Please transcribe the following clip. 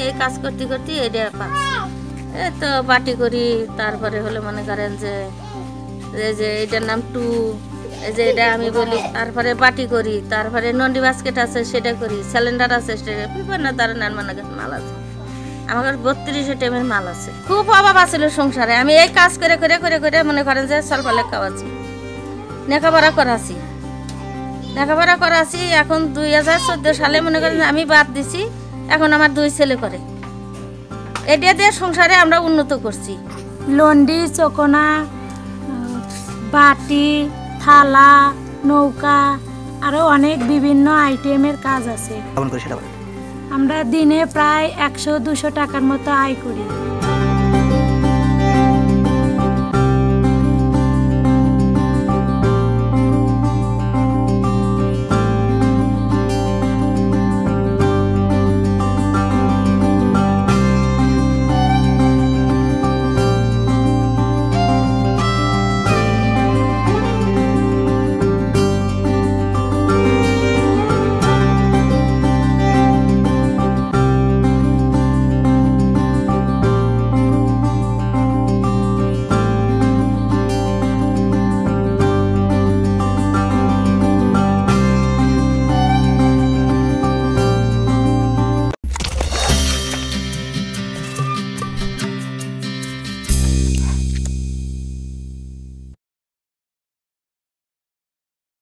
এই কাজ করতে করতে এটা পাচ্ছি। এই তো বাটি করি, তারপরে হলো মনে করেন যে এই যে এটার নাম টু, এই যে এটা আমি বলি, তারপরে বাটি করি, তারপরে নন্ডি বাস্কেট আছে সেটা করি, সিলিন্ডার আছে সেটা, বিভিন্ন ধরনের মানে মাল আছে আমার কাছে। 32 টাইমের মাল আছে। খুব অভাব আছিল সংসারে। আমি এই কাজ করে করে করে করে মনে করেন যে সলপালে খাওয়াচ্ছি, লেখাপড়া করাছি। এখন 2014 সালে মনে করেন আমি বাদ দিছি, এখন আমার 2 ছেলে করে। এটা দিয়ে সংসারে আমরা উন্নত করছি। লন্ডি, চকনা, বাটি, থালা, নৌকা, আরো অনেক বিভিন্ন আইটেমের কাজ আছে। আমরা দিনে প্রায় 100-200 টাকার মতো আয় করি।